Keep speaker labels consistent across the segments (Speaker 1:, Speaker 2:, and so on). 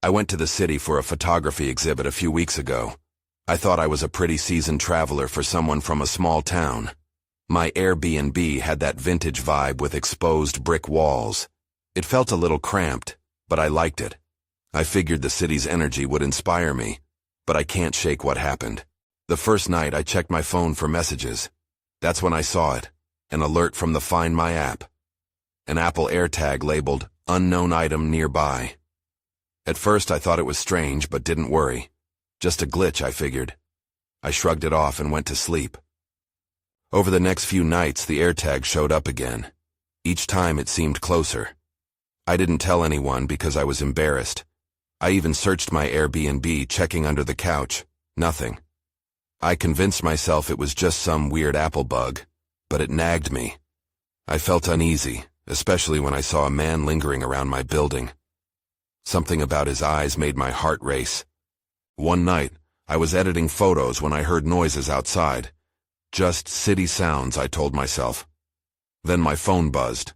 Speaker 1: I went to the city for a photography exhibit a few weeks ago. I thought I was a pretty seasoned traveler for someone from a small town. My Airbnb had that vintage vibe with exposed brick walls. It felt a little cramped, but I liked it. I figured the city's energy would inspire me, but I can't shake what happened. The first night I checked my phone for messages. That's when I saw it, an alert from the Find My app. An Apple AirTag labeled unknown item nearby. At first I thought it was strange, but didn't worry. Just a glitch, I figured. I shrugged it off and went to sleep. Over the next few nights, the AirTag showed up again. Each time it seemed closer. I didn't tell anyone because I was embarrassed. I even searched my Airbnb, checking under the couch. Nothing. I convinced myself it was just some weird Apple bug, but it nagged me. I felt uneasy, especially when I saw a man lingering around my building. Something about his eyes made my heart race. One night, I was editing photos when I heard noises outside. Just city sounds, I told myself. Then my phone buzzed.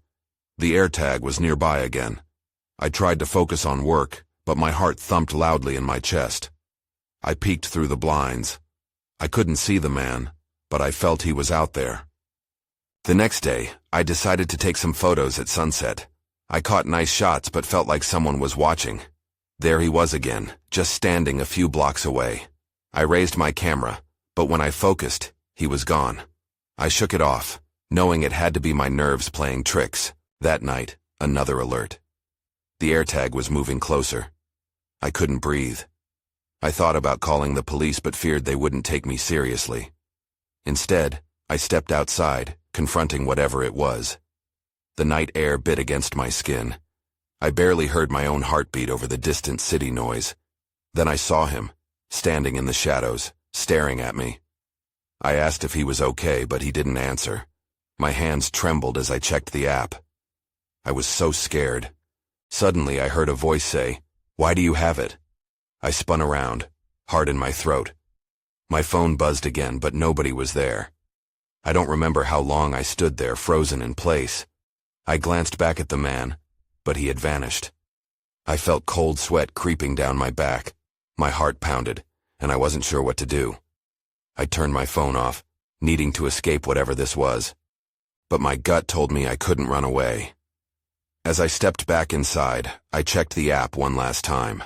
Speaker 1: The AirTag was nearby again. I tried to focus on work, but my heart thumped loudly in my chest. I peeked through the blinds. I couldn't see the man, but I felt he was out there. The next day, I decided to take some photos at sunset. I caught nice shots but felt like someone was watching. There he was again, just standing a few blocks away. I raised my camera, but when I focused, he was gone. I shook it off, knowing it had to be my nerves playing tricks. That night, another alert. The AirTag was moving closer. I couldn't breathe. I thought about calling the police but feared they wouldn't take me seriously. Instead, I stepped outside, confronting whatever it was. The night air bit against my skin. I barely heard my own heartbeat over the distant city noise. Then I saw him, standing in the shadows, staring at me. I asked if he was okay, but he didn't answer. My hands trembled as I checked the app. I was so scared. Suddenly I heard a voice say, "Why do you have it?" I spun around, heart in my throat. My phone buzzed again, but nobody was there. I don't remember how long I stood there, frozen in place. I glanced back at the man, but he had vanished. I felt cold sweat creeping down my back. My heart pounded, and I wasn't sure what to do. I turned my phone off, needing to escape whatever this was. But my gut told me I couldn't run away. As I stepped back inside, I checked the app one last time.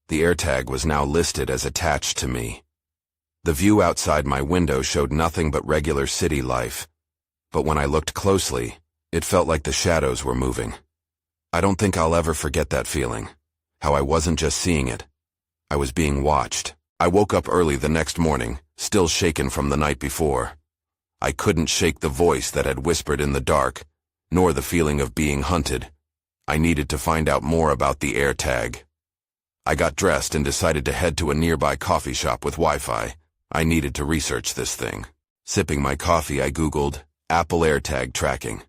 Speaker 1: The AirTag was now listed as attached to me. The view outside my window showed nothing but regular city life. But when I looked closely, it felt like the shadows were moving. I don't think I'll ever forget that feeling. How I wasn't just seeing it. I was being watched. I woke up early the next morning, still shaken from the night before. I couldn't shake the voice that had whispered in the dark, nor the feeling of being hunted. I needed to find out more about the AirTag. I got dressed and decided to head to a nearby coffee shop with Wi-Fi. I needed to research this thing. Sipping my coffee, I Googled Apple AirTag tracking.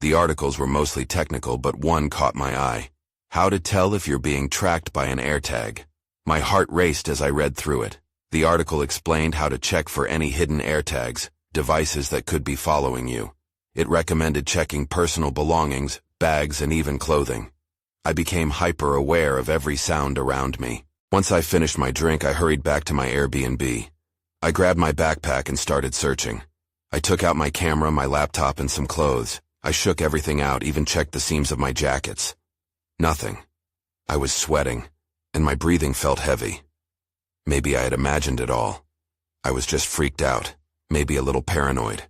Speaker 1: The articles were mostly technical, but one caught my eye. How to tell if you're being tracked by an AirTag. My heart raced as I read through it. The article explained how to check for any hidden AirTags, devices that could be following you. It recommended checking personal belongings, bags, and even clothing. I became hyper-aware of every sound around me. Once I finished my drink, I hurried back to my Airbnb. I grabbed my backpack and started searching. I took out my camera, my laptop, and some clothes. I shook everything out, even checked the seams of my jackets. Nothing. I was sweating, and my breathing felt heavy. Maybe I had imagined it all. I was just freaked out, maybe a little paranoid.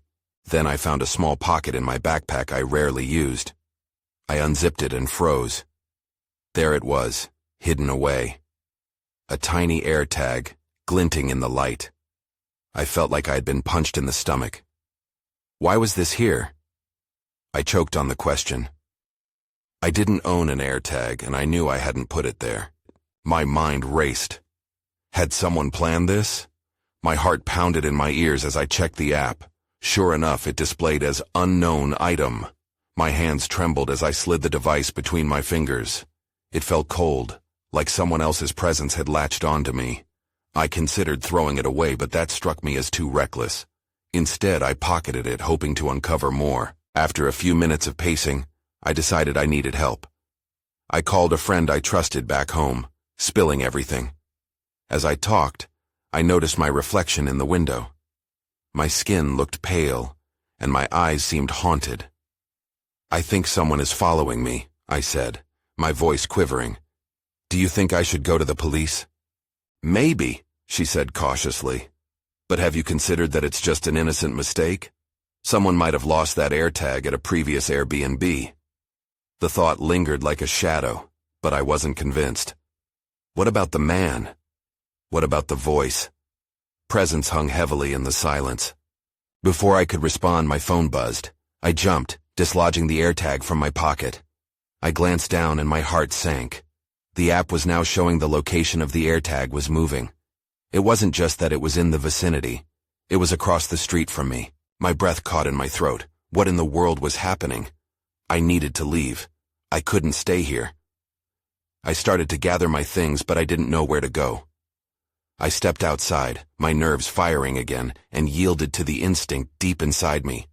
Speaker 1: Then I found a small pocket in my backpack I rarely used. I unzipped it and froze. There it was, hidden away. A tiny AirTag, glinting in the light. I felt like I had been punched in the stomach. Why was this here? I choked on the question. I didn't own an AirTag, and I knew I hadn't put it there. My mind raced. Had someone planned this? My heart pounded in my ears as I checked the app. Sure enough, it displayed as unknown item. My hands trembled as I slid the device between my fingers. It felt cold, like someone else's presence had latched onto me. I considered throwing it away, but that struck me as too reckless. Instead, I pocketed it, hoping to uncover more. After a few minutes of pacing, I decided I needed help. I called a friend I trusted back home, spilling everything. As I talked, I noticed my reflection in the window. My skin looked pale, and my eyes seemed haunted. "I think someone is following me," I said, my voice quivering. "Do you think I should go to the police?" "Maybe," she said cautiously. "But have you considered that it's just an innocent mistake? Someone might have lost that AirTag at a previous Airbnb." The thought lingered like a shadow, but I wasn't convinced. What about the man? What about the voice? Presence hung heavily in the silence. Before I could respond, my phone buzzed. I jumped, dislodging the AirTag from my pocket. I glanced down and my heart sank. The app was now showing the location of the AirTag was moving. It wasn't just that it was in the vicinity. It was across the street from me. My breath caught in my throat. What in the world was happening? I needed to leave. I couldn't stay here. I started to gather my things, but I didn't know where to go. I stepped outside, my nerves firing again, and yielded to the instinct deep inside me.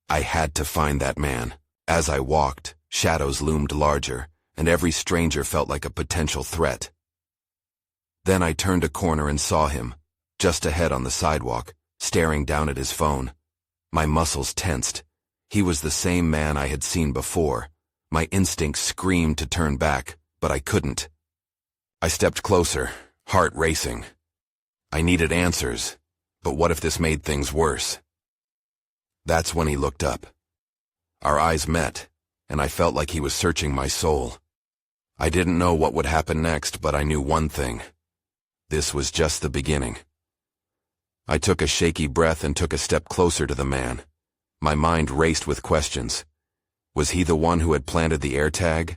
Speaker 1: I had to find that man. As I walked, shadows loomed larger, and every stranger felt like a potential threat. Then I turned a corner and saw him, just ahead on the sidewalk, staring down at his phone. My muscles tensed. He was the same man I had seen before. My instincts screamed to turn back, but I couldn't. I stepped closer, heart racing. I needed answers, but what if this made things worse? That's when he looked up. Our eyes met, and I felt like he was searching my soul. I didn't know what would happen next, but I knew one thing. This was just the beginning. I took a shaky breath and took a step closer to the man. My mind raced with questions. Was he the one who had planted the AirTag?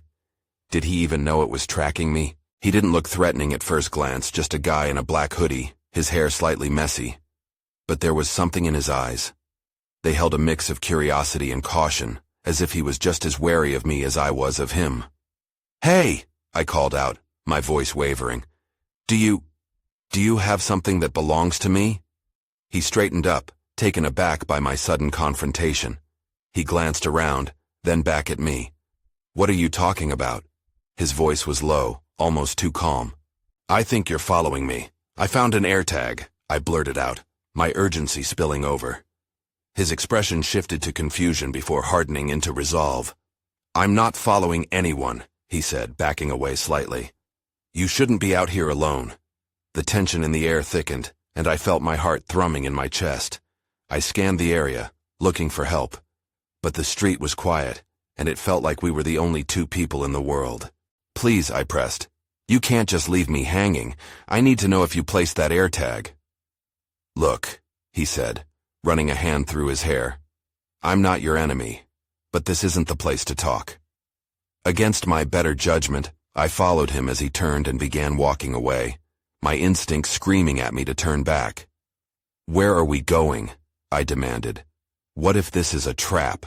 Speaker 1: Did he even know it was tracking me? He didn't look threatening at first glance, just a guy in a black hoodie, his hair slightly messy. But there was something in his eyes. They held a mix of curiosity and caution, as if he was just as wary of me as I was of him. "Hey!" I called out, my voice wavering. Do you have something that belongs to me?" He straightened up, taken aback by my sudden confrontation. He glanced around, then back at me. "What are you talking about?" His voice was low, almost too calm. "I think you're following me. I found an AirTag," I blurted out, my urgency spilling over. His expression shifted to confusion before hardening into resolve. "I'm not following anyone," he said, backing away slightly. "You shouldn't be out here alone." The tension in the air thickened, and I felt my heart thrumming in my chest. I scanned the area, looking for help. But the street was quiet, and it felt like we were the only two people in the world. "Please," I pressed. "You can't just leave me hanging. I need to know if you placed that AirTag." "Look," he said, running a hand through his hair. "I'm not your enemy, but this isn't the place to talk." Against my better judgment, I followed him as he turned and began walking away, my instinct screaming at me to turn back. "Where are we going?" I demanded. "What if this is a trap?"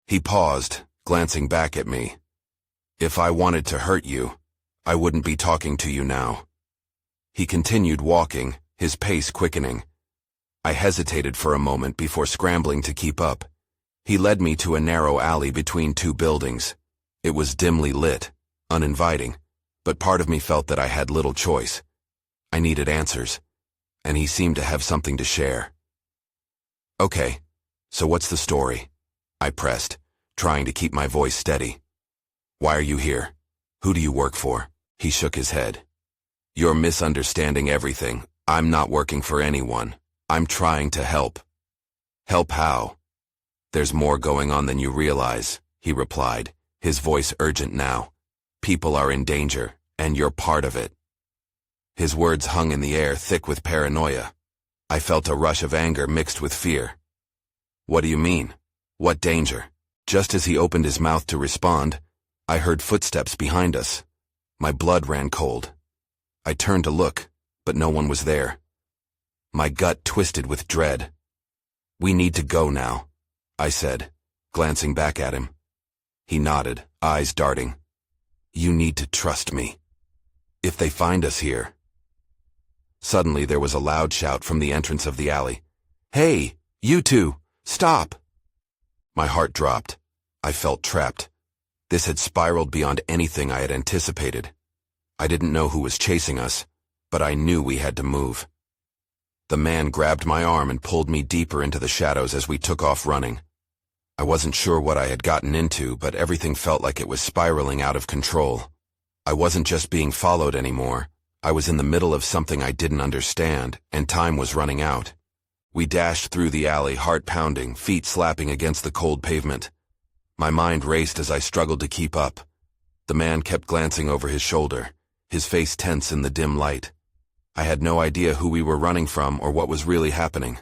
Speaker 1: He paused, glancing back at me. "If I wanted to hurt you, I wouldn't be talking to you now." He continued walking, his pace quickening. I hesitated for a moment before scrambling to keep up. He led me to a narrow alley between two buildings. It was dimly lit, uninviting, but part of me felt that I had little choice. I needed answers, and he seemed to have something to share. "Okay, so what's the story?" I pressed, trying to keep my voice steady. "Why are you here? Who do you work for?" He shook his head. "You're misunderstanding everything. I'm not working for anyone. I'm trying to help." "Help how?" "There's more going on than you realize," he replied, his voice urgent now. "People are in danger, and you're part of it." His words hung in the air, thick with paranoia. I felt a rush of anger mixed with fear. "What do you mean? What danger?" Just as he opened his mouth to respond, I heard footsteps behind us. My blood ran cold. I turned to look, but no one was there. My gut twisted with dread. "We need to go now," I said, glancing back at him. He nodded, eyes darting. "You need to trust me. If they find us here..." Suddenly there was a loud shout from the entrance of the alley. "Hey, you two, stop!" My heart dropped. I felt trapped. This had spiraled beyond anything I had anticipated. I didn't know who was chasing us, but I knew we had to move. The man grabbed my arm and pulled me deeper into the shadows as we took off running. I wasn't sure what I had gotten into, but everything felt like it was spiraling out of control. I wasn't just being followed anymore. I was in the middle of something I didn't understand, and time was running out. We dashed through the alley, heart pounding, feet slapping against the cold pavement. My mind raced as I struggled to keep up. The man kept glancing over his shoulder, his face tense in the dim light. I had no idea who we were running from or what was really happening.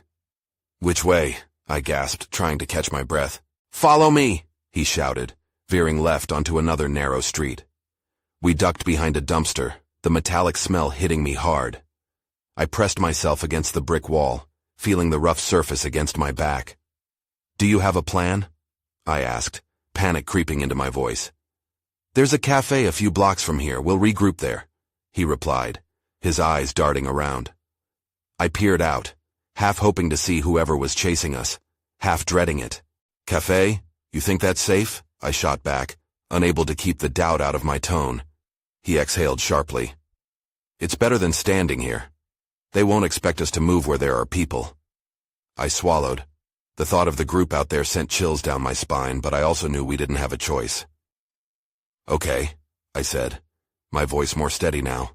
Speaker 1: "Which way?" I gasped, trying to catch my breath. "Follow me!" he shouted, veering left onto another narrow street. We ducked behind a dumpster, the metallic smell hitting me hard. I pressed myself against the brick wall, feeling the rough surface against my back. "Do you have a plan?" I asked, panic creeping into my voice. "There's a cafe a few blocks from here. We'll regroup there," he replied, his eyes darting around. I peered out, half hoping to see whoever was chasing us, half dreading it. "Cafe? You think that's safe?" I shot back, unable to keep the doubt out of my tone. He exhaled sharply. "It's better than standing here. They won't expect us to move where there are people." I swallowed. The thought of the group out there sent chills down my spine, but I also knew we didn't have a choice. "Okay," I said, my voice more steady now.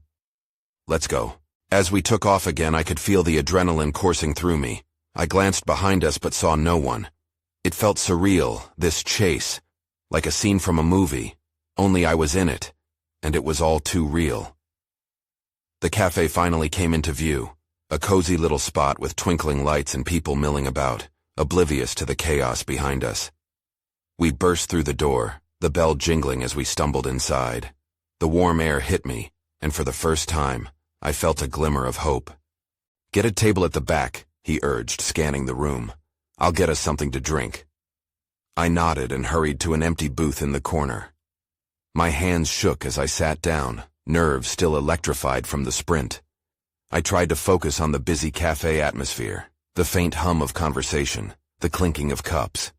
Speaker 1: "Let's go." As we took off again, I could feel the adrenaline coursing through me. I glanced behind us but saw no one. It felt surreal, this chase, like a scene from a movie, only I was in it, and it was all too real. The cafe finally came into view, a cozy little spot with twinkling lights and people milling about, oblivious to the chaos behind us. We burst through the door, the bell jingling as we stumbled inside. The warm air hit me, and for the first time, I felt a glimmer of hope. "Get a table at the back," he urged, scanning the room. "I'll get us something to drink." I nodded and hurried to an empty booth in the corner. My hands shook as I sat down, nerves still electrified from the sprint. I tried to focus on the busy cafe atmosphere, the faint hum of conversation, the clinking of cups.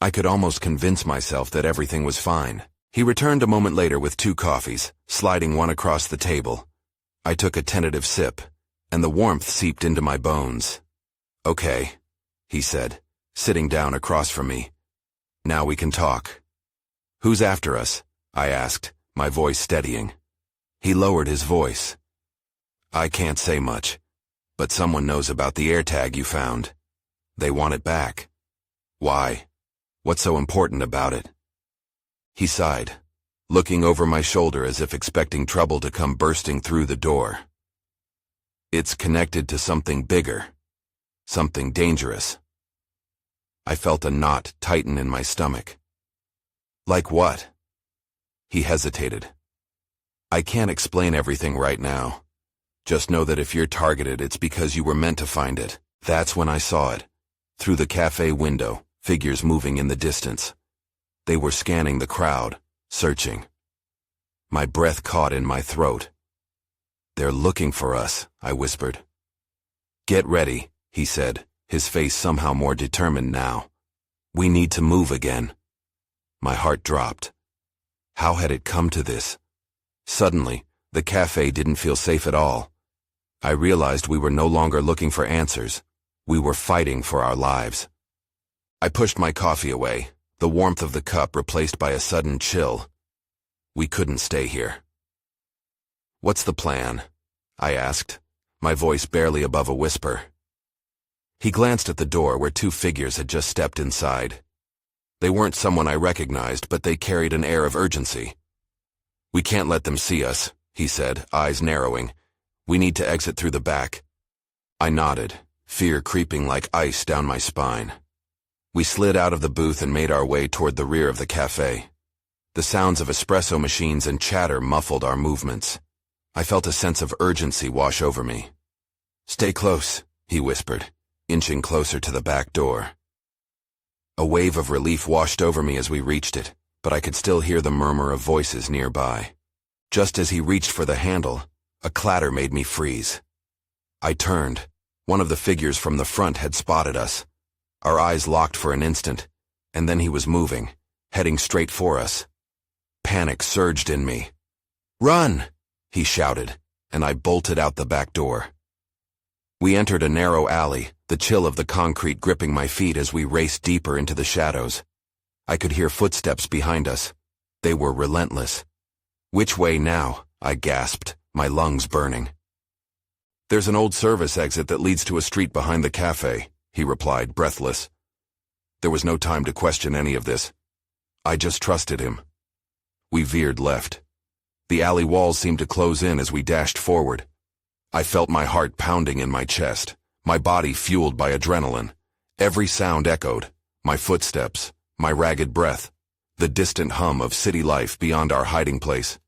Speaker 1: I could almost convince myself that everything was fine. He returned a moment later with 2 coffees, sliding one across the table. I took a tentative sip, and the warmth seeped into my bones. "Okay," he said, sitting down across from me. "Now we can talk." "Who's after us?" I asked, my voice steadying. He lowered his voice. "I can't say much, but someone knows about the AirTag you found. They want it back." "Why? What's so important about it?" He sighed, looking over my shoulder as if expecting trouble to come bursting through the door. "It's connected to something bigger, something dangerous." I felt a knot tighten in my stomach. "Like what?" He hesitated. "I can't explain everything right now. Just know that if you're targeted, it's because you were meant to find it." That's when I saw it. Through the cafe window, figures moving in the distance. They were scanning the crowd, searching. My breath caught in my throat. "They're looking for us," I whispered. "Get ready," he said, his face somehow more determined now. "We need to move again." My heart dropped. How had it come to this? Suddenly, the cafe didn't feel safe at all. I realized we were no longer looking for answers. We were fighting for our lives. I pushed my coffee away, the warmth of the cup replaced by a sudden chill. We couldn't stay here. "What's the plan?" I asked, my voice barely above a whisper. He glanced at the door where 2 figures had just stepped inside. They weren't someone I recognized, but they carried an air of urgency. "We can't let them see us," he said, eyes narrowing. "We need to exit through the back." I nodded, fear creeping like ice down my spine. We slid out of the booth and made our way toward the rear of the cafe. The sounds of espresso machines and chatter muffled our movements. I felt a sense of urgency wash over me. "Stay close," he whispered, inching closer to the back door. A wave of relief washed over me as we reached it, but I could still hear the murmur of voices nearby. Just as he reached for the handle, a clatter made me freeze. I turned. One of the figures from the front had spotted us. Our eyes locked for an instant, and then he was moving, heading straight for us. Panic surged in me. "Run!" he shouted, and I bolted out the back door. We entered a narrow alley, the chill of the concrete gripping my feet as we raced deeper into the shadows. I could hear footsteps behind us. They were relentless. "Which way now?" I gasped, my lungs burning. "There's an old service exit that leads to a street behind the cafe," he replied, breathless. There was no time to question any of this. I just trusted him. We veered left. The alley walls seemed to close in as we dashed forward. I felt my heart pounding in my chest, my body fueled by adrenaline. Every sound echoed, my footsteps, my ragged breath, the distant hum of city life beyond our hiding place.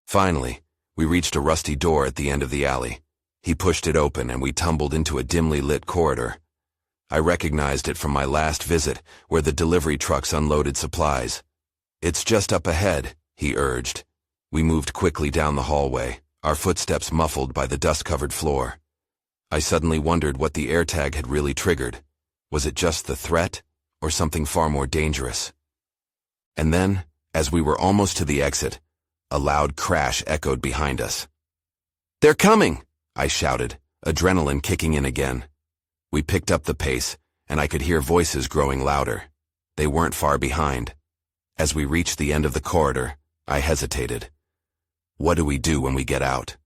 Speaker 1: Finally, we reached a rusty door at the end of the alley. He pushed it open and we tumbled into a dimly lit corridor. I recognized it from my last visit, where the delivery trucks unloaded supplies. "It's just up ahead," he urged. We moved quickly down the hallway, our footsteps muffled by the dust-covered floor. I suddenly wondered what the AirTag had really triggered. Was it just the threat, or something far more dangerous? And then, as we were almost to the exit, a loud crash echoed behind us. "They're coming!" I shouted, adrenaline kicking in again. We picked up the pace, and I could hear voices growing louder. They weren't far behind. As we reached the end of the corridor, I hesitated. "What do we do when we get out?"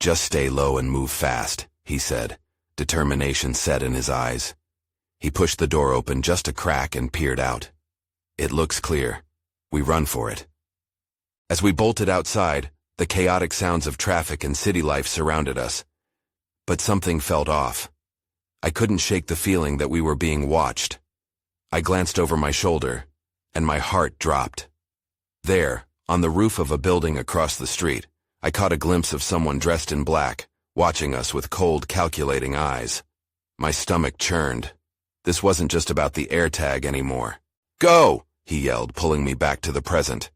Speaker 1: "Just stay low and move fast," he said, determination set in his eyes. He pushed the door open just a crack and peered out. "It looks clear. We run for it." As we bolted outside, the chaotic sounds of traffic and city life surrounded us. But something felt off. I couldn't shake the feeling that we were being watched. I glanced over my shoulder, and my heart dropped. There, on the roof of a building across the street, I caught a glimpse of someone dressed in black, watching us with cold, calculating eyes. My stomach churned. This wasn't just about the AirTag anymore. "Go!" he yelled, pulling me back to the present.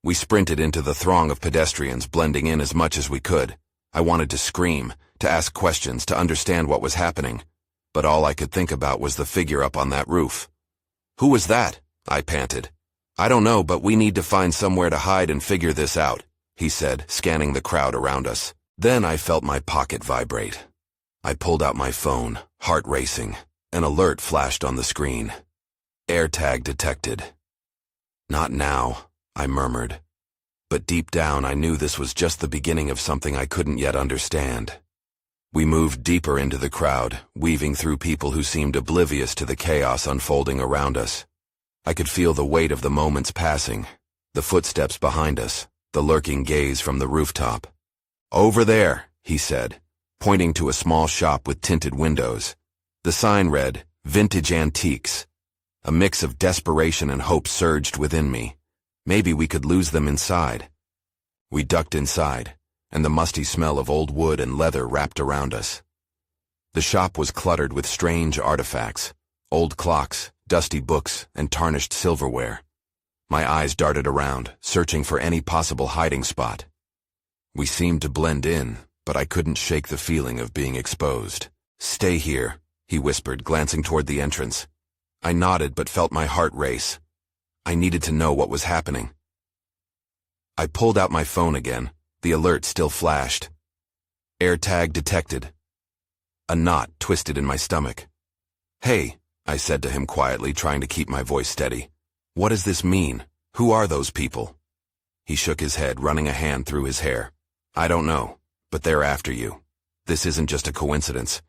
Speaker 1: We sprinted into the throng of pedestrians, blending in as much as we could. I wanted to scream, to ask questions, to understand what was happening. But all I could think about was the figure up on that roof. "Who was that?" I panted. "I don't know, but we need to find somewhere to hide and figure this out," he said, scanning the crowd around us. Then I felt my pocket vibrate. I pulled out my phone, heart racing. An alert flashed on the screen. "AirTag detected." "Not now," I murmured. But deep down I knew this was just the beginning of something I couldn't yet understand. We moved deeper into the crowd, weaving through people who seemed oblivious to the chaos unfolding around us. I could feel the weight of the moments passing, the footsteps behind us, the lurking gaze from the rooftop. "Over there," he said, pointing to a small shop with tinted windows. The sign read, "Vintage Antiques." A mix of desperation and hope surged within me. Maybe we could lose them inside. We ducked inside, and the musty smell of old wood and leather wrapped around us. The shop was cluttered with strange artifacts, old clocks, dusty books, and tarnished silverware. My eyes darted around, searching for any possible hiding spot. We seemed to blend in, but I couldn't shake the feeling of being exposed. "Stay here," he whispered, glancing toward the entrance. I nodded but felt my heart race. I needed to know what was happening. I pulled out my phone again. The alert still flashed. "AirTag detected." A knot twisted in my stomach. "Hey," I said to him quietly, trying to keep my voice steady. "What does this mean? Who are those people?" He shook his head, running a hand through his hair. "I don't know, but they're after you. This isn't just a coincidence.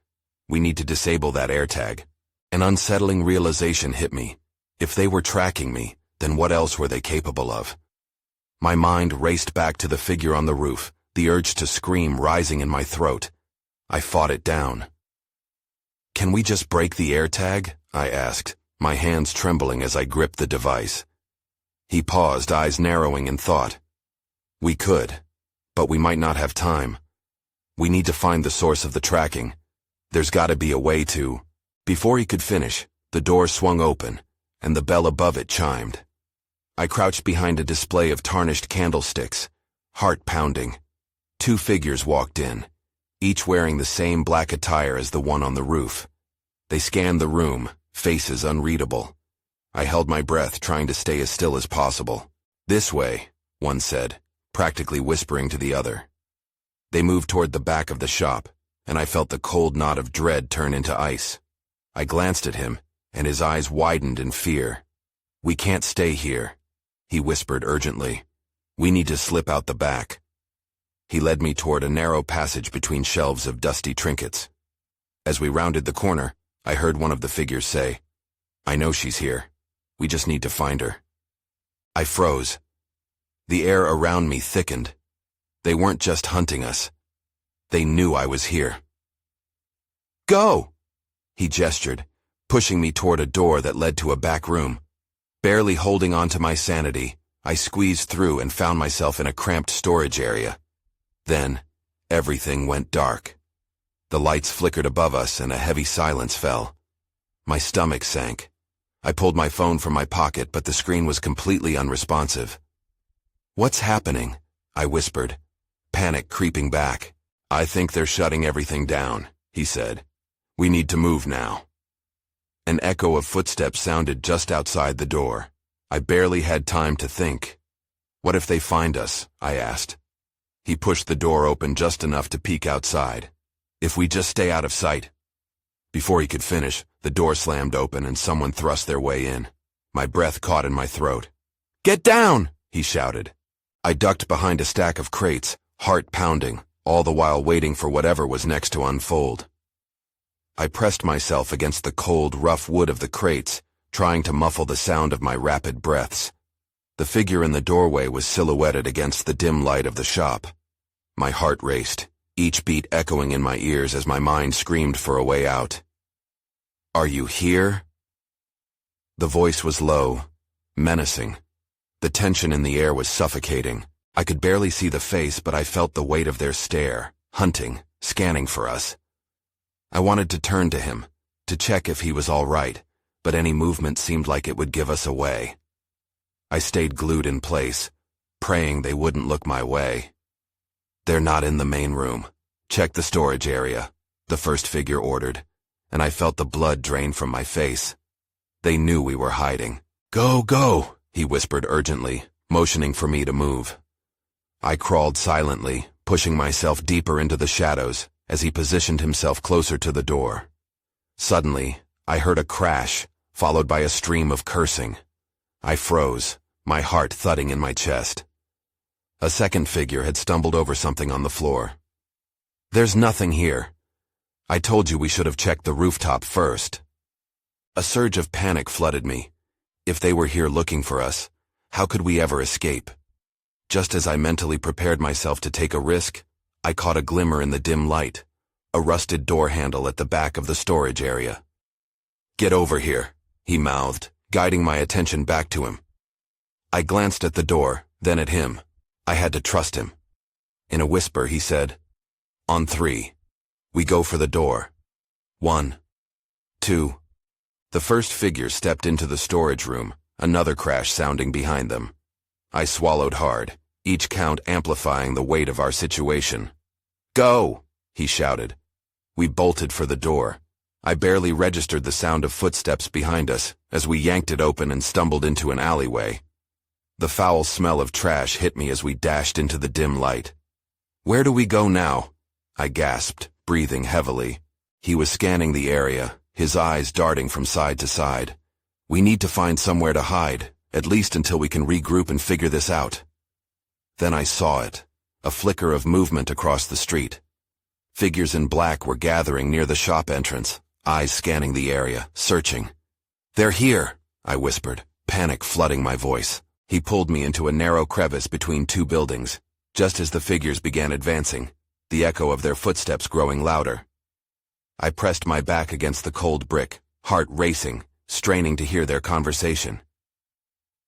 Speaker 1: We need to disable that AirTag." An unsettling realization hit me. If they were tracking me, then what else were they capable of? My mind raced back to the figure on the roof, the urge to scream rising in my throat. I fought it down. "Can we just break the AirTag?" I asked, my hands trembling as I gripped the device. He paused, eyes narrowing in thought. "We could, but we might not have time. We need to find the source of the tracking. There's gotta be a way to—" Before he could finish, the door swung open, and the bell above it chimed. I crouched behind a display of tarnished candlesticks, heart pounding. Two figures walked in, each wearing the same black attire as the one on the roof. They scanned the room, faces unreadable. I held my breath, trying to stay as still as possible. "This way," one said, practically whispering to the other. They moved toward the back of the shop, and I felt the cold knot of dread turn into ice. I glanced at him, and his eyes widened in fear. "We can't stay here," he whispered urgently. "We need to slip out the back." He led me toward a narrow passage between shelves of dusty trinkets. As we rounded the corner, I heard one of the figures say, "I know she's here. We just need to find her." I froze. The air around me thickened. They weren't just hunting us. They knew I was here. "Go!" he gestured, pushing me toward a door that led to a back room. Barely holding on to my sanity, I squeezed through and found myself in a cramped storage area. Then, everything went dark. The lights flickered above us and a heavy silence fell. My stomach sank. I pulled my phone from my pocket, but the screen was completely unresponsive. "What's happening?" I whispered, panic creeping back. "I think they're shutting everything down," he said. "We need to move now." An echo of footsteps sounded just outside the door. I barely had time to think. "What if they find us?" I asked. He pushed the door open just enough to peek outside. "If we just stay out of sight." Before he could finish, the door slammed open and someone thrust their way in. My breath caught in my throat. "Get down!" he shouted. I ducked behind a stack of crates, heart pounding, all the while waiting for whatever was next to unfold. I pressed myself against the cold, rough wood of the crates, trying to muffle the sound of my rapid breaths. The figure in the doorway was silhouetted against the dim light of the shop. My heart raced, each beat echoing in my ears as my mind screamed for a way out. "Are you here?" The voice was low, menacing. The tension in the air was suffocating. I could barely see the face, but I felt the weight of their stare, hunting, scanning for us. I wanted to turn to him, to check if he was all right, but any movement seemed like it would give us away. I stayed glued in place, praying they wouldn't look my way. "They're not in the main room. Check the storage area," the first figure ordered, and I felt the blood drain from my face. They knew we were hiding. "Go, go!" he whispered urgently, motioning for me to move. I crawled silently, pushing myself deeper into the shadows as he positioned himself closer to the door. Suddenly, I heard a crash, followed by a stream of cursing. I froze, my heart thudding in my chest. A second figure had stumbled over something on the floor. "There's nothing here. I told you we should have checked the rooftop first." A surge of panic flooded me. If they were here looking for us, how could we ever escape? Just as I mentally prepared myself to take a risk, I caught a glimmer in the dim light, a rusted door handle at the back of the storage area. "Get over here," he mouthed, guiding my attention back to him. I glanced at the door, then at him. I had to trust him. In a whisper, he said, "On 3. We go for the door. 1, 2. The first figure stepped into the storage room, another crash sounding behind them. I swallowed hard, each count amplifying the weight of our situation. "Go!" he shouted. We bolted for the door. I barely registered the sound of footsteps behind us as we yanked it open and stumbled into an alleyway. The foul smell of trash hit me as we dashed into the dim light. "Where do we go now?" I gasped, breathing heavily. He was scanning the area, his eyes darting from side to side. "We need to find somewhere to hide, at least until we can regroup and figure this out." Then I saw it, a flicker of movement across the street. Figures in black were gathering near the shop entrance, eyes scanning the area, searching. "They're here," I whispered, panic flooding my voice. He pulled me into a narrow crevice between two buildings, just as the figures began advancing, the echo of their footsteps growing louder. I pressed my back against the cold brick, heart racing, straining to hear their conversation.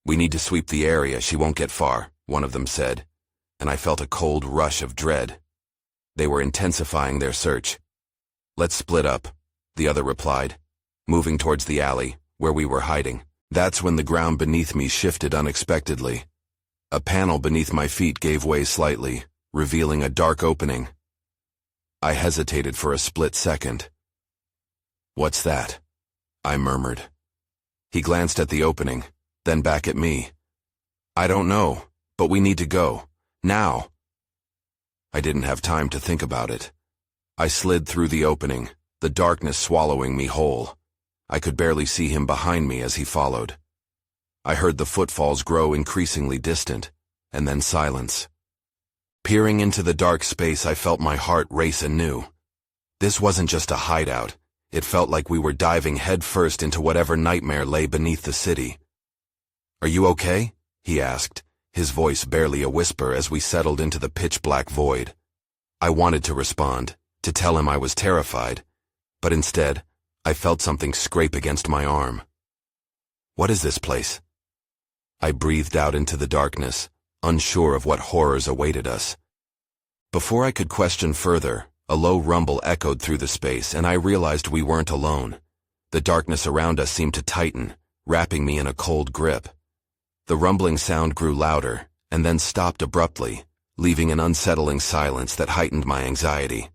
Speaker 1: "We need to sweep the area, she won't get far," one of them said, and I felt a cold rush of dread. They were intensifying their search. "Let's split up," the other replied, moving towards the alley, where we were hiding. That's when the ground beneath me shifted unexpectedly. A panel beneath my feet gave way slightly, revealing a dark opening. I hesitated for a split second. "What's that?" I murmured. He glanced at the opening, then back at me. "I don't know, but we need to go. Now. I didn't have time to think about it. I slid through the opening, the darkness swallowing me whole. I could barely see him behind me as he followed. I heard the footfalls grow increasingly distant, and then silence. Peering into the dark space, I felt my heart race anew. This wasn't just a hideout. It felt like we were diving headfirst into whatever nightmare lay beneath the city. "Are you okay?" he asked, his voice barely a whisper as we settled into the pitch-black void. I wanted to respond, to tell him I was terrified, but instead, I felt something scrape against my arm. "What is this place?" I breathed out into the darkness, unsure of what horrors awaited us. Before I could question further, a low rumble echoed through the space, and I realized we weren't alone. The darkness around us seemed to tighten, wrapping me in a cold grip. The rumbling sound grew louder, and then stopped abruptly, leaving an unsettling silence that heightened my anxiety.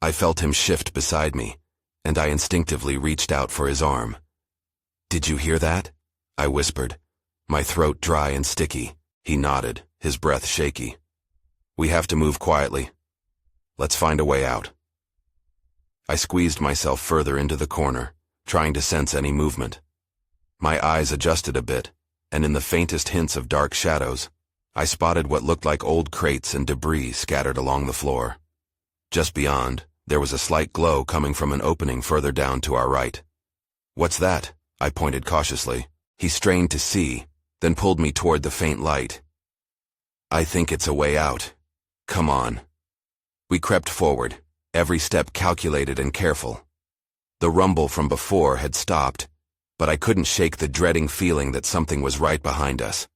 Speaker 1: I felt him shift beside me, and I instinctively reached out for his arm. "Did you hear that?" I whispered, my throat dry and sticky. He nodded, his breath shaky. "We have to move quietly. Let's find a way out." I squeezed myself further into the corner, trying to sense any movement. My eyes adjusted a bit, and in the faintest hints of dark shadows, I spotted what looked like old crates and debris scattered along the floor. Just beyond, there was a slight glow coming from an opening further down to our right. "What's that?" I pointed cautiously. He strained to see, then pulled me toward the faint light. "I think it's a way out. Come on." We crept forward, every step calculated and careful. The rumble from before had stopped, but I couldn't shake the dreading feeling that something was right behind us.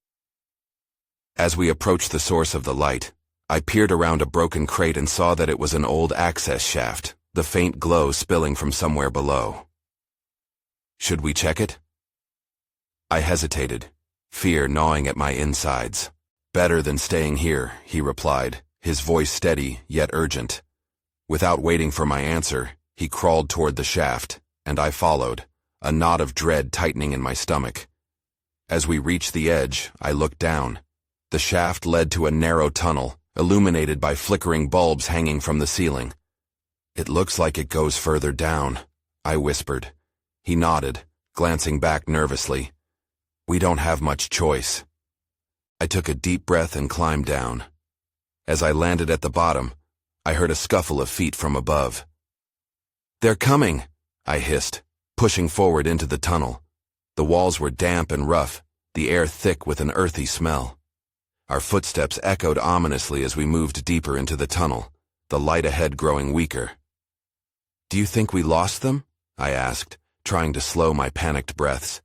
Speaker 1: As we approached the source of the light, I peered around a broken crate and saw that it was an old access shaft, the faint glow spilling from somewhere below. "Should we check it?" I hesitated, fear gnawing at my insides. "Better than staying here," he replied, his voice steady yet urgent. Without waiting for my answer, he crawled toward the shaft, and I followed, a knot of dread tightening in my stomach. As we reached the edge, I looked down. The shaft led to a narrow tunnel, illuminated by flickering bulbs hanging from the ceiling. "It looks like it goes further down," I whispered. He nodded, glancing back nervously. "We don't have much choice." I took a deep breath and climbed down. As I landed at the bottom, I heard a scuffle of feet from above. "They're coming," I hissed, pushing forward into the tunnel. The walls were damp and rough, the air thick with an earthy smell. Our footsteps echoed ominously as we moved deeper into the tunnel, the light ahead growing weaker. "Do you think we lost them?" I asked, trying to slow my panicked breaths.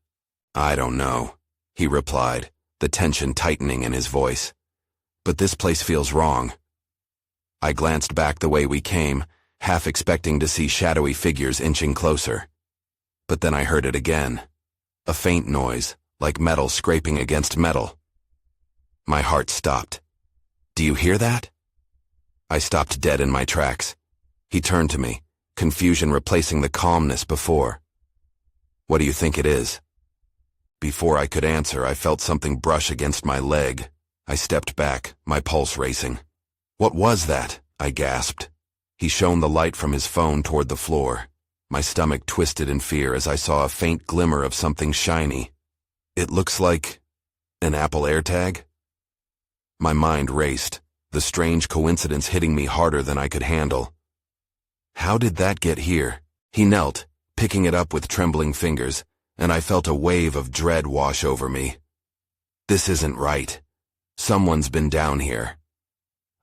Speaker 1: "I don't know," he replied, the tension tightening in his voice. "But this place feels wrong." I glanced back the way we came, half expecting to see shadowy figures inching closer. But then I heard it again. A faint noise, like metal scraping against metal. My heart stopped. "Do you hear that?" I stopped dead in my tracks. He turned to me, confusion replacing the calmness before. "What do you think it is?" Before I could answer, I felt something brush against my leg. I stepped back, my pulse racing. "What was that?" I gasped. He shone the light from his phone toward the floor. My stomach twisted in fear as I saw a faint glimmer of something shiny. "It looks like an Apple AirTag?" My mind raced, the strange coincidence hitting me harder than I could handle. How did that get here? He knelt, picking it up with trembling fingers, and I felt a wave of dread wash over me. This isn't right. Someone's been down here.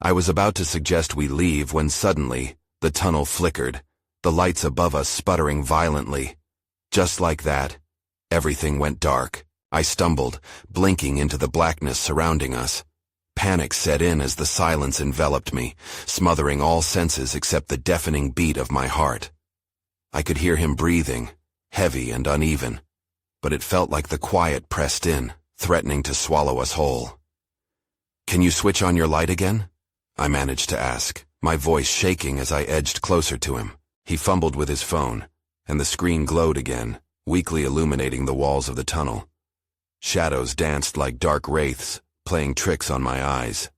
Speaker 1: I was about to suggest we leave when suddenly, the tunnel flickered, the lights above us sputtering violently. Just like that, everything went dark. I stumbled, blinking into the blackness surrounding us. Panic set in as the silence enveloped me, smothering all senses except the deafening beat of my heart. I could hear him breathing, heavy and uneven, but it felt like the quiet pressed in, threatening to swallow us whole. "Can you switch on your light again?" I managed to ask, my voice shaking as I edged closer to him. He fumbled with his phone, and the screen glowed again, weakly illuminating the walls of the tunnel. Shadows danced like dark wraiths, playing tricks on my eyes.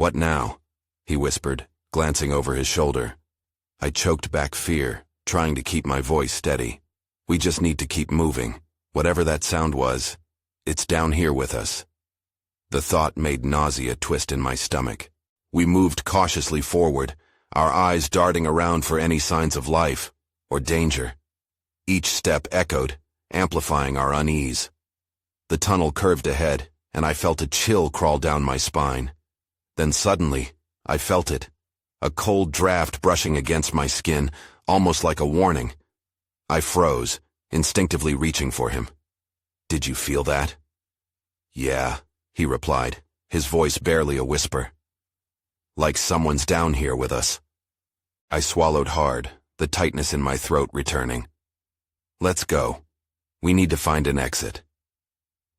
Speaker 1: "What now?" he whispered, glancing over his shoulder. I choked back fear, trying to keep my voice steady. "We just need to keep moving. Whatever that sound was, it's down here with us." The thought made nausea twist in my stomach. We moved cautiously forward, our eyes darting around for any signs of life or danger. Each step echoed, amplifying our unease. The tunnel curved ahead, and I felt a chill crawl down my spine. Then suddenly, I felt it. A cold draft brushing against my skin, almost like a warning. I froze, instinctively reaching for him. "Did you feel that?" "Yeah," he replied, his voice barely a whisper. "Like someone's down here with us." I swallowed hard, the tightness in my throat returning. "Let's go. We need to find an exit."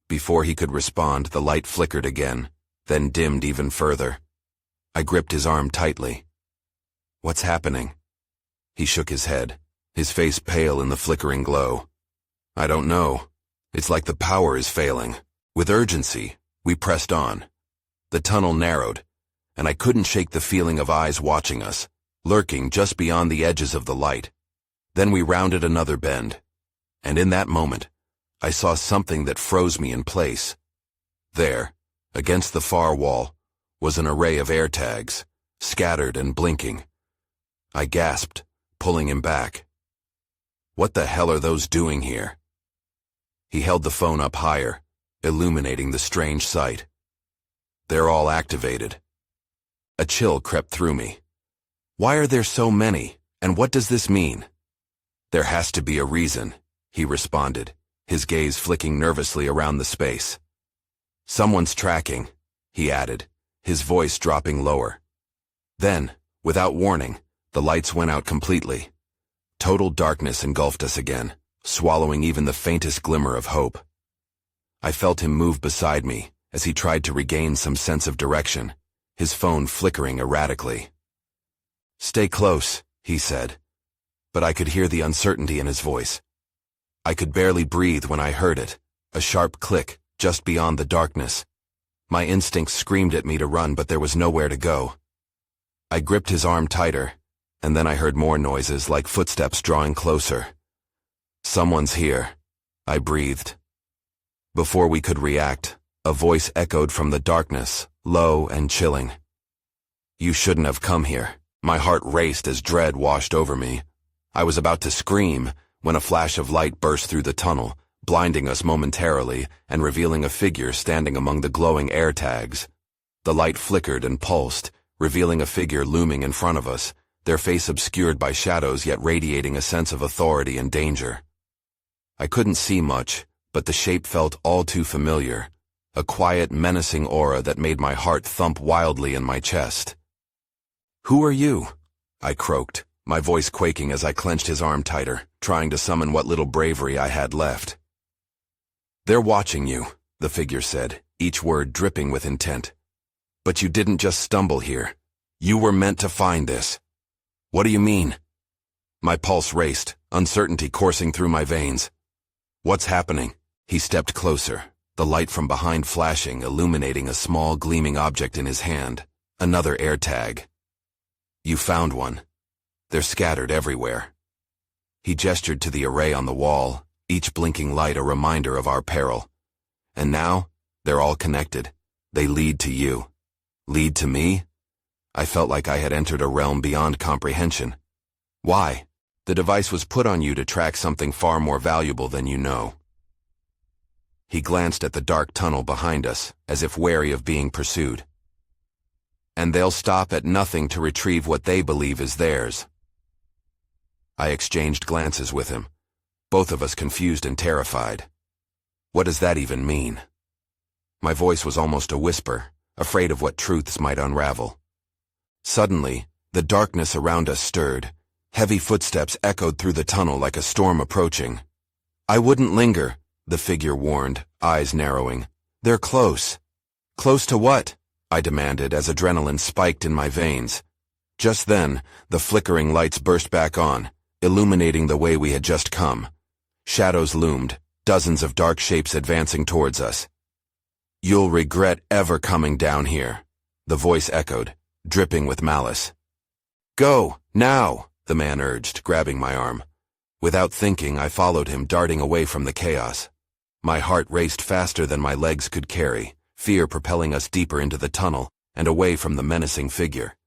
Speaker 1: Before he could respond, the light flickered again, then dimmed even further. I gripped his arm tightly. "What's happening?" He shook his head, his face pale in the flickering glow. "I don't know. It's like the power is failing." With urgency, we pressed on. The tunnel narrowed, and I couldn't shake the feeling of eyes watching us, lurking just beyond the edges of the light. Then we rounded another bend, and in that moment, I saw something that froze me in place. There, against the far wall, was an array of AirTags, scattered and blinking. I gasped, pulling him back. "What the hell are those doing here?" He held the phone up higher, illuminating the strange sight. "They're all activated." A chill crept through me. "Why are there so many, and what does this mean?" "There has to be a reason," he responded, his gaze flicking nervously around the space. "Someone's tracking," he added, his voice dropping lower. Then, without warning, the lights went out completely. Total darkness engulfed us again, swallowing even the faintest glimmer of hope. I felt him move beside me as he tried to regain some sense of direction, his phone flickering erratically. "Stay close," he said, but I could hear the uncertainty in his voice. I could barely breathe when I heard it, a sharp click just beyond the darkness. My instincts screamed at me to run, but there was nowhere to go. I gripped his arm tighter, and then I heard more noises like footsteps drawing closer. "Someone's here," I breathed. Before we could react, a voice echoed from the darkness, low and chilling. "You shouldn't have come here." My heart raced as dread washed over me. I was about to scream when a flash of light burst through the tunnel, blinding us momentarily and revealing a figure standing among the glowing AirTags. The light flickered and pulsed, revealing a figure looming in front of us, their face obscured by shadows yet radiating a sense of authority and danger. I couldn't see much, but the shape felt all too familiar, a quiet, menacing aura that made my heart thump wildly in my chest. "Who are you?" I croaked, my voice quaking as I clenched his arm tighter, trying to summon what little bravery I had left. "They're watching you," the figure said, each word dripping with intent. "But you didn't just stumble here. You were meant to find this." "What do you mean?" My pulse raced, uncertainty coursing through my veins. "What's happening?" He stepped closer, the light from behind flashing, illuminating a small gleaming object in his hand, another AirTag. "You found one. They're scattered everywhere." He gestured to the array on the wall, each blinking light a reminder of our peril. "And now, they're all connected. They lead to you." "Lead to me?" I felt like I had entered a realm beyond comprehension. "Why?" "The device was put on you to track something far more valuable than you know." He glanced at the dark tunnel behind us, as if wary of being pursued. "And they'll stop at nothing to retrieve what they believe is theirs." I exchanged glances with him, both of us confused and terrified. What does that even mean? My voice was almost a whisper, afraid of what truths might unravel. Suddenly, the darkness around us stirred. Heavy footsteps echoed through the tunnel like a storm approaching. "I wouldn't linger," the figure warned, eyes narrowing. "They're close." "Close to what?" I demanded as adrenaline spiked in my veins. Just then, the flickering lights burst back on, illuminating the way we had just come. Shadows loomed, dozens of dark shapes advancing towards us. "You'll regret ever coming down here," The voice echoed, dripping with malice. "Go, now," the man urged, grabbing my arm. Without thinking, I followed him, darting away from the chaos. My heart raced faster than my legs could carry, fear propelling us deeper into the tunnel and away from the menacing figure.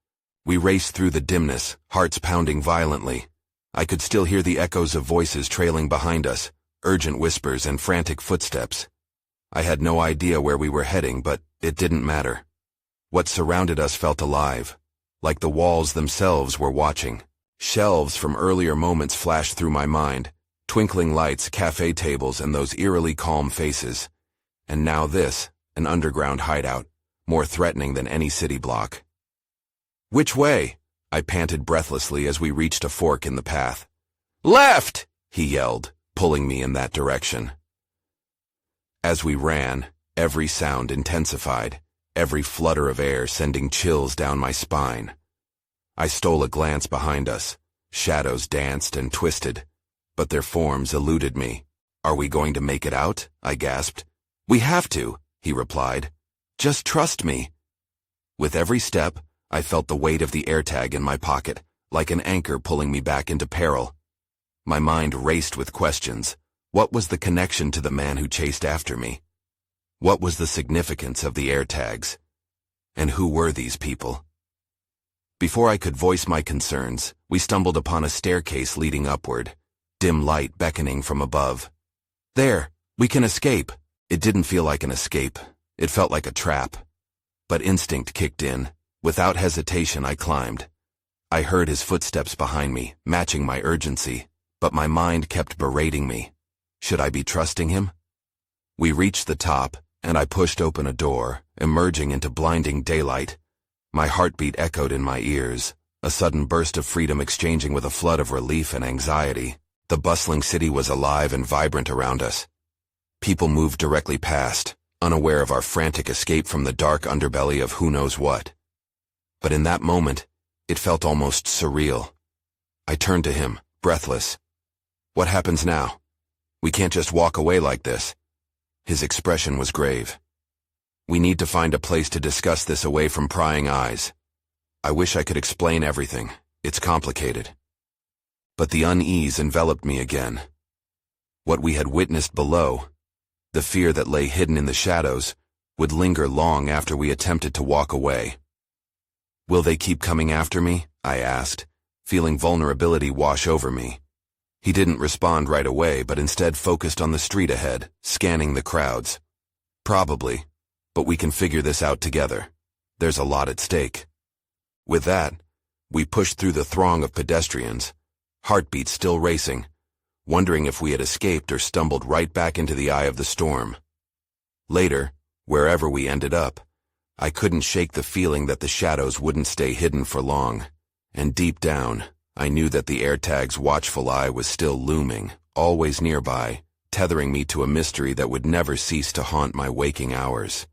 Speaker 1: We raced through the dimness, hearts pounding violently. I could still hear the echoes of voices trailing behind us, urgent whispers and frantic footsteps. I had no idea where we were heading, but it didn't matter. What surrounded us felt alive, like the walls themselves were watching. Shelves from earlier moments flashed through my mind, twinkling lights, cafe tables, and those eerily calm faces. And now this, an underground hideout, more threatening than any city block. "Which way?" I panted breathlessly as we reached a fork in the path. "Left!" he yelled, pulling me in that direction. As we ran, every sound intensified, every flutter of air sending chills down my spine. I stole a glance behind us. Shadows danced and twisted, but their forms eluded me. "Are we going to make it out?" I gasped. "We have to," he replied. "Just trust me." With every step, I felt the weight of the AirTag in my pocket, like an anchor pulling me back into peril. My mind raced with questions. What was the connection to the man who chased after me? What was the significance of the AirTags? And who were these people? Before I could voice my concerns, we stumbled upon a staircase leading upward, dim light beckoning from above. "There, we can escape." It didn't feel like an escape. It felt like a trap. But instinct kicked in. Without hesitation, I climbed. I heard his footsteps behind me, matching my urgency, but my mind kept berating me. Should I be trusting him? We reached the top, and I pushed open a door, emerging into blinding daylight. My heartbeat echoed in my ears, a sudden burst of freedom exchanging with a flood of relief and anxiety. The bustling city was alive and vibrant around us. People moved directly past, unaware of our frantic escape from the dark underbelly of who knows what. But in that moment, it felt almost surreal. I turned to him, breathless. "What happens now? We can't just walk away like this." His expression was grave. "We need to find a place to discuss this away from prying eyes." I wish I could explain everything. It's complicated. But the unease enveloped me again. What we had witnessed below, the fear that lay hidden in the shadows, would linger long after we attempted to walk away. "Will they keep coming after me?" I asked, feeling vulnerability wash over me. He didn't respond right away, but instead focused on the street ahead, scanning the crowds. "Probably, but we can figure this out together. There's a lot at stake." With that, we pushed through the throng of pedestrians, heartbeats still racing, wondering if we had escaped or stumbled right back into the eye of the storm. Later, wherever we ended up, I couldn't shake the feeling that the shadows wouldn't stay hidden for long, and deep down, I knew that the AirTag's watchful eye was still looming, always nearby, tethering me to a mystery that would never cease to haunt my waking hours.